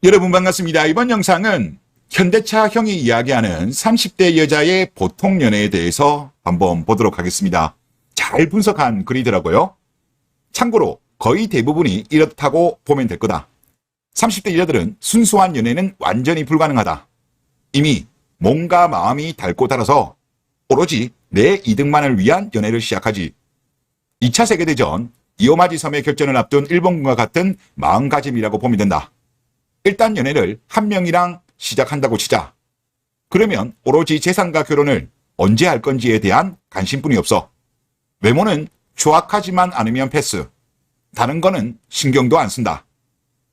여러분 반갑습니다. 이번 영상은 현대차형이 이야기하는 30대 여자의 보통 연애에 대해서 한번 보도록 하겠습니다. 잘 분석한 글이더라고요. 참고로 거의 대부분이 이렇다고 보면 될 거다. 30대 여자들은 순수한 연애는 완전히 불가능하다. 이미 몸과 마음이 닳고 닳아서 오로지 내 이득만을 위한 연애를 시작하지. 2차 세계대전 이오마지 섬의 결전을 앞둔 일본군과 같은 마음가짐이라고 보면 된다. 일단 연애를 한 명이랑 시작한다고 치자. 그러면 오로지 재산과 결혼을 언제 할 건지에 대한 관심뿐이 없어. 외모는 추악하지만 않으면 패스. 다른 거는 신경도 안 쓴다.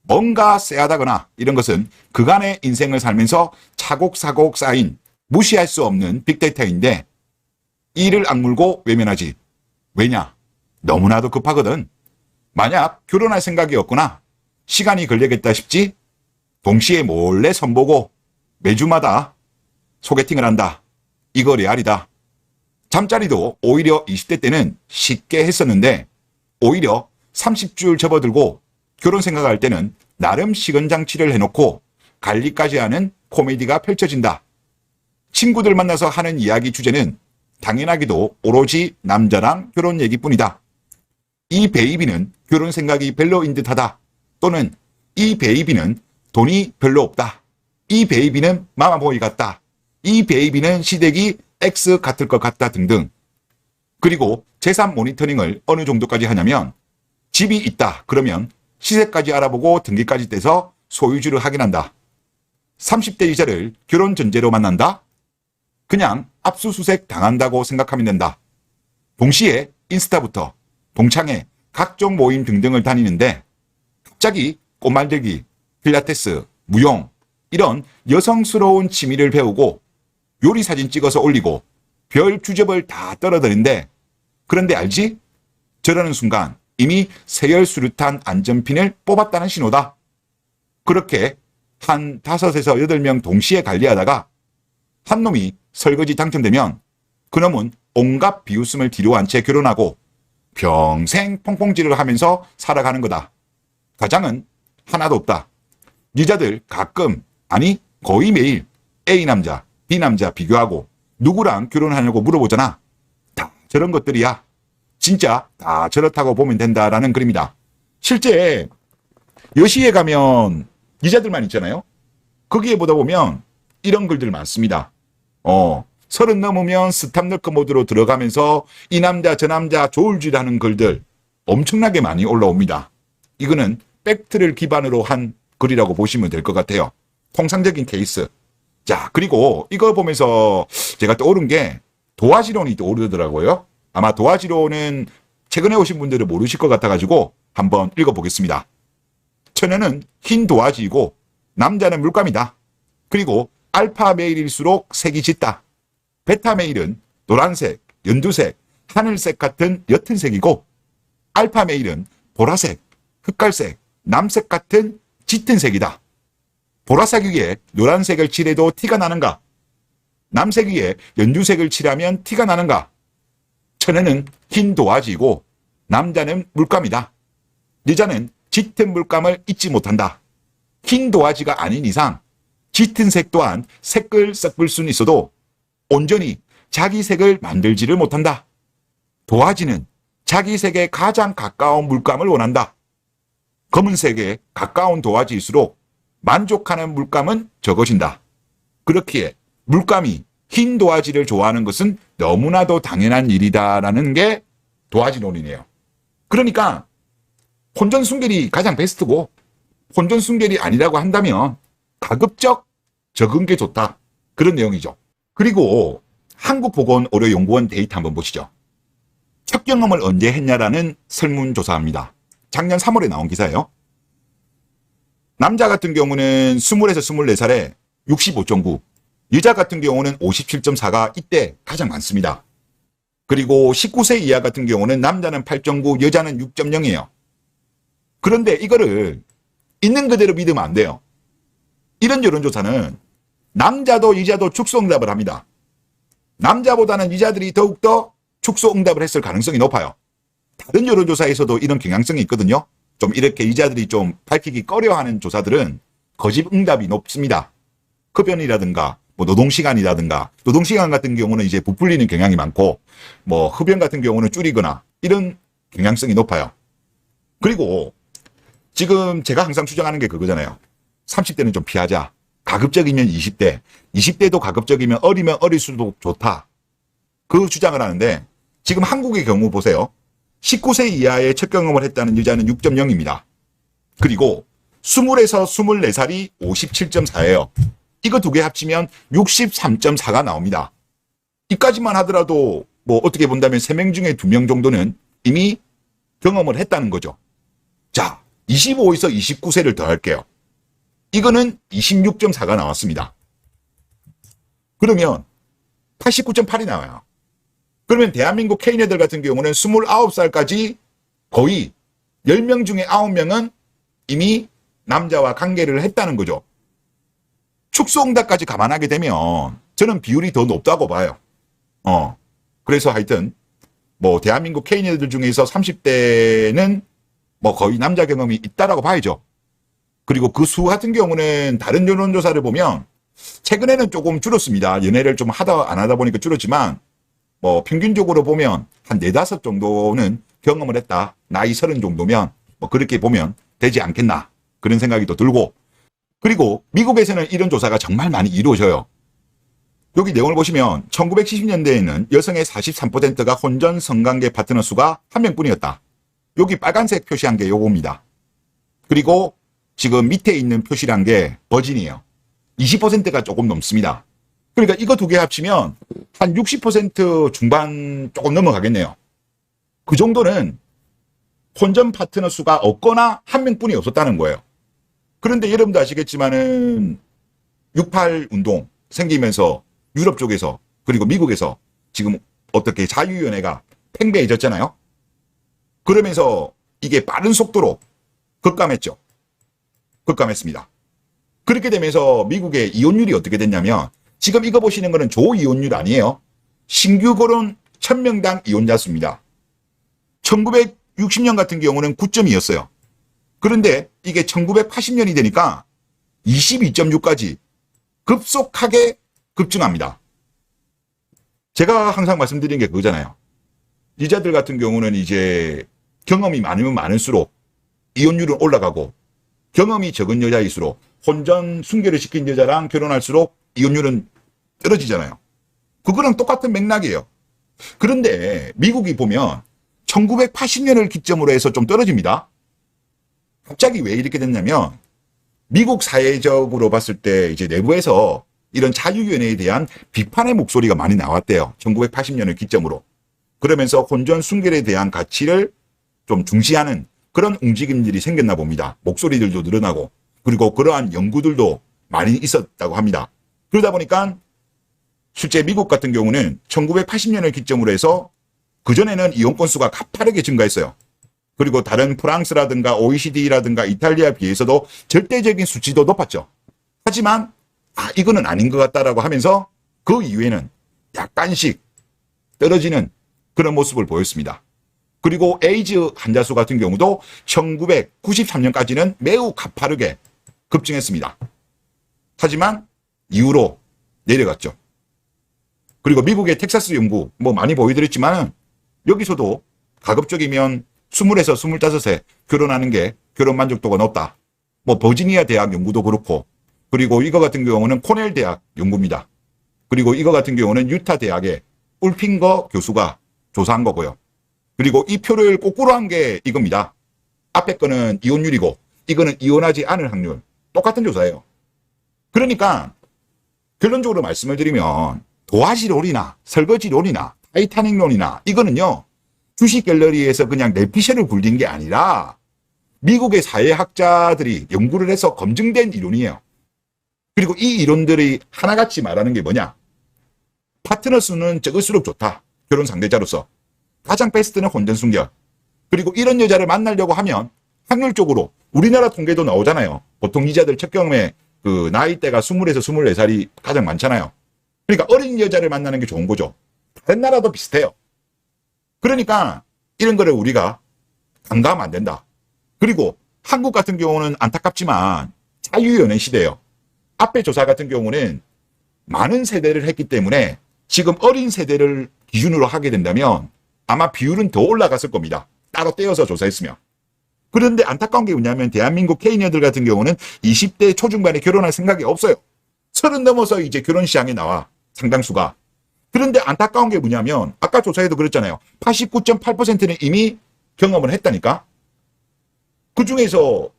뭔가 쎄하다거나 이런 것은 그간의 인생을 살면서 차곡차곡 쌓인 무시할 수 없는 빅데이터인데 이를 악물고 외면하지. 왜냐? 너무나도 급하거든. 만약 결혼할 생각이 없거나 시간이 걸리겠다 싶지? 동시에 몰래 선보고 매주마다 소개팅을 한다. 이거 레알이다. 잠자리도 오히려 20대 때는 쉽게 했었는데 오히려 30줄 접어들고 결혼 생각할 때는 나름 시건장치를 해놓고 관리까지 하는 코미디가 펼쳐진다. 친구들 만나서 하는 이야기 주제는 당연하게도 오로지 남자랑 결혼 얘기뿐이다. 이 베이비는 결혼 생각이 별로인 듯하다. 또는 이 베이비는 돈이 별로 없다. 이 베이비는 마마보이 같다. 이 베이비는 시댁이 X 같을 것 같다 등등. 그리고 재산 모니터링을 어느 정도까지 하냐면 집이 있다 그러면 시세까지 알아보고 등기까지 떼서 소유주를 확인한다. 30대 여자를 결혼 전제로 만난다? 그냥 압수수색 당한다고 생각하면 된다. 동시에 인스타부터 동창회, 각종 모임 등등을 다니는데 갑자기 꽃말들기, 필라테스, 무용 이런 여성스러운 취미를 배우고 요리 사진 찍어서 올리고 별 주접을 다 떨어뜨린데 그런데 알지? 저러는 순간 이미 세열수류탄 안전핀을 뽑았다는 신호다. 그렇게 한 5에서 8명 동시에 관리하다가 한 놈이 설거지 당첨되면 그놈은 온갖 비웃음을 뒤로한 채 결혼하고 평생 퐁퐁질을 하면서 살아가는 거다. 가장은 하나도 없다. 여자들 가끔 아니 거의 매일 A 남자, B 남자 비교하고 누구랑 결혼하냐고 물어보잖아. 다 저런 것들이야. 진짜 다 저렇다고 보면 된다라는 글입니다. 실제 여시에 가면 여자들만 있잖아요. 거기에 보다 보면 이런 글들 많습니다. 30 넘으면 스탑너크 모드로 들어가면서 이 남자 저 남자 조울질하는 글들 엄청나게 많이 올라옵니다. 이거는 팩트를 기반으로 한 글이라고 보시면 될 것 같아요. 통상적인 케이스. 자, 그리고 이거 보면서 제가 떠오른 게 도화지론이 떠오르더라고요. 아마 도화지론은 최근에 오신 분들은 모르실 것 같아가지고 한번 읽어보겠습니다. 처녀는 흰 도화지이고 남자는 물감이다. 그리고 알파 메일일수록 색이 짙다. 베타 메일은 노란색, 연두색, 하늘색 같은 옅은 색이고 알파 메일은 보라색, 흑갈색, 남색 같은 짙은 색이다. 보라색 위에 노란색을 칠해도 티가 나는가? 남색 위에 연두색을 칠하면 티가 나는가? 처녀는 흰 도화지이고 남자는 물감이다. 여자는 짙은 물감을 잊지 못한다. 흰 도화지가 아닌 이상 짙은 색 또한 색을 섞을 수는 있어도 온전히 자기 색을 만들지를 못한다. 도화지는 자기 색에 가장 가까운 물감을 원한다. 검은색에 가까운 도화지일수록 만족하는 물감은 적어진다. 그렇기에 물감이 흰 도화지를 좋아하는 것은 너무나도 당연한 일이다라는 게 도화지론이네요. 그러니까 혼전순결이 가장 베스트고 혼전순결이 아니라고 한다면 가급적 적은 게 좋다. 그런 내용이죠. 그리고 한국보건의료연구원 데이터 한번 보시죠. 첫 경험을 언제 했냐라는 설문조사입니다. 작년 3월에 나온 기사예요. 남자 같은 경우는 20에서 24살에 65.9, 여자 같은 경우는 57.4가 이때 가장 많습니다. 그리고 19세 이하 같은 경우는 남자는 8.9, 여자는 6.0이에요. 그런데 이거를 있는 그대로 믿으면 안 돼요. 이런 여론조사는 남자도 여자도 축소응답을 합니다. 남자보다는 여자들이 더욱더 축소응답을 했을 가능성이 높아요. 다른 여론조사에서도 이런 경향성이 있거든요. 좀 이렇게 여자들이 좀 밝히기 꺼려하는 조사들은 거짓 응답이 높습니다. 흡연이라든가 뭐 노동시간이라든가, 노동시간 같은 경우는 이제 부풀리는 경향이 많고, 뭐 흡연 같은 경우는 줄이거나 이런 경향성이 높아요. 그리고 지금 제가 항상 주장하는 게 그거잖아요. 30대는 좀 피하자. 가급적이면 20대, 20대도 가급적이면 어리면 어릴수록 좋다. 그 주장을 하는데, 지금 한국의 경우 보세요. 19세 이하의 첫 경험을 했다는 여자는 6.0입니다. 그리고 20에서 24살이 57.4예요. 이거 두 개 합치면 63.4가 나옵니다. 이까지만 하더라도 뭐 어떻게 본다면 3명 중에 2명 정도는 이미 경험을 했다는 거죠. 자, 25에서 29세를 더할게요. 이거는 26.4가 나왔습니다. 그러면 89.8이 나와요. 그러면 대한민국 K네들 같은 경우는 29살까지 거의 10명 중에 9명은 이미 남자와 관계를 했다는 거죠. 축소응답까지 감안하게 되면 저는 비율이 더 높다고 봐요. 그래서 하여튼 뭐 대한민국 K네들 중에서 30대는 뭐 거의 남자 경험이 있다라고 봐야죠. 그리고 그 수 같은 경우는 다른 여론조사를 보면 최근에는 조금 줄었습니다. 연애를 좀 하다 안 하다 보니까 줄었지만 뭐 평균적으로 보면 한 4-5 정도는 경험을 했다. 나이 30 정도면 뭐 그렇게 보면 되지 않겠나. 그런 생각이 또 들고, 그리고 미국에서는 이런 조사가 정말 많이 이루어져요. 여기 내용을 보시면 1970년대에는 여성의 43%가 혼전 성관계 파트너 수가 1명뿐이었다. 여기 빨간색 표시한 게 요겁니다. 그리고 지금 밑에 있는 표시란 게 버진이에요. 20%가 조금 넘습니다. 그러니까 이거 두 개 합치면 한 60% 중반 조금 넘어가겠네요. 그 정도는 혼전 파트너 수가 없거나 1명뿐이 없었다는 거예요. 그런데 여러분도 아시겠지만은 6.8 운동 생기면서 유럽 쪽에서 그리고 미국에서 지금 어떻게 자유연애가 팽배해졌잖아요. 그러면서 이게 빠른 속도로 급감했죠. 급감했습니다. 그렇게 되면서 미국의 이혼율이 어떻게 됐냐면, 지금 이거 보시는 거는 조이혼율 아니에요. 신규 결혼 1000명당 이혼자 수입니다. 1960년 같은 경우는 9.2였어요. 그런데 이게 1980년이 되니까 22.6까지 급속하게 급증합니다. 제가 항상 말씀드린 게 그거잖아요. 여자들 같은 경우는 이제 경험이 많으면 많을수록 이혼율은 올라가고, 경험이 적은 여자일수록 혼전 순결을 시킨 여자랑 결혼할수록 이혼율은 떨어지잖아요. 그거랑 똑같은 맥락이에요. 그런데 미국이 보면 1980년을 기점으로 해서 좀 떨어집니다. 갑자기 왜 이렇게 됐냐면, 미국 사회적으로 봤을 때 이제 내부에서 이런 자유연애에 대한 비판의 목소리가 많이 나왔대요. 1980년을 기점으로. 그러면서 혼전 순결에 대한 가치를 좀 중시하는 그런 움직임들이 생겼나 봅니다. 목소리들도 늘어나고, 그리고 그러한 연구들도 많이 있었다고 합니다. 그러다 보니까 실제 미국 같은 경우는 1980년을 기점으로 해서 그전에는 이혼 건수가 가파르게 증가했어요. 그리고 다른 프랑스라든가 OECD라든가 이탈리아에 비해서도 절대적인 수치도 높았죠. 하지만 이거는 아닌 것 같다라고 하면서 그 이후에는 약간씩 떨어지는 그런 모습을 보였습니다. 그리고 에이즈 환자 수 같은 경우도 1993년까지는 매우 가파르게 급증했습니다. 하지만 이후로 내려갔죠. 그리고 미국의 텍사스 연구 뭐 많이 보여드렸지만, 여기서도 가급적이면 20에서 25세 결혼하는 게 결혼 만족도가 높다. 뭐 버지니아 대학 연구도 그렇고, 그리고 이거 같은 경우는 코넬 대학 연구입니다. 그리고 이거 같은 경우는 유타 대학의 울핑거 교수가 조사한 거고요. 그리고 이 표를 거꾸로 한 게 이겁니다. 앞에 거는 이혼율이고 이거는 이혼하지 않을 확률. 똑같은 조사예요. 그러니까 결론적으로 말씀을 드리면 도화지론이나 설거지론이나 타이타닉론이나 이거는요, 주식 갤러리에서 그냥 내피셜을 굴린 게 아니라 미국의 사회학자들이 연구를 해서 검증된 이론이에요. 그리고 이 이론들이 하나같이 말하는 게 뭐냐? 파트너 수는 적을수록 좋다. 결혼 상대자로서. 가장 베스트는 혼전 순결. 그리고 이런 여자를 만나려고 하면 확률적으로 우리나라 통계도 나오잖아요. 보통 이자들 첫 경험에 그 나이대가 20에서 24살이 가장 많잖아요. 그러니까 어린 여자를 만나는 게 좋은 거죠. 다른 나라도 비슷해요. 그러니까 이런 거를 우리가 간과하면 안 된다. 그리고 한국 같은 경우는 안타깝지만 자유연애 시대예요. 앞에 조사 같은 경우는 많은 세대를 했기 때문에 지금 어린 세대를 기준으로 하게 된다면 아마 비율은 더 올라갔을 겁니다. 따로 떼어서 조사했으면. 그런데 안타까운 게 뭐냐면 대한민국 K녀들 같은 경우는 20대 초중반에 결혼할 생각이 없어요. 30 넘어서 이제 결혼 시장에 나와, 상당수가. 그런데 안타까운 게 뭐냐면 아까 조사에도 그랬잖아요. 89.8%는 이미 경험을 했다니까. 그중에서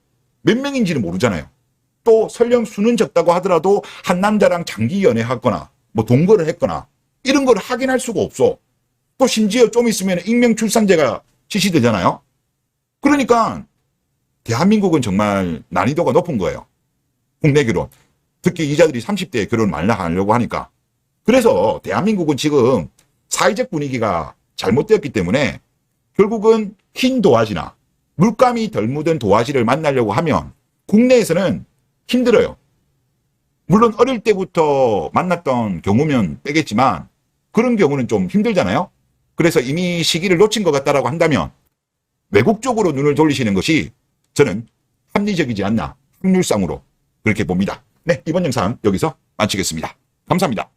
몇 명인지는 모르잖아요. 또 설령 수는 적다고 하더라도 한 남자랑 장기 연애하거나 뭐 동거를 했거나 이런 걸 확인할 수가 없어. 또 심지어 좀 있으면 익명출산제가 실시되잖아요. 그러니까 대한민국은 정말 난이도가 높은 거예요. 국내 결혼. 특히 이자들이 30대에 결혼을 많이 하려고 하니까. 그래서 대한민국은 지금 사회적 분위기가 잘못되었기 때문에 결국은 흰 도화지나 물감이 덜 묻은 도화지를 만나려고 하면 국내에서는 힘들어요. 물론 어릴 때부터 만났던 경우면 빼겠지만 그런 경우는 좀 힘들잖아요. 그래서 이미 시기를 놓친 것 같다라고 한다면 외국 쪽으로 눈을 돌리시는 것이 저는 합리적이지 않나, 확률상으로 그렇게 봅니다. 네, 이번 영상 여기서 마치겠습니다. 감사합니다.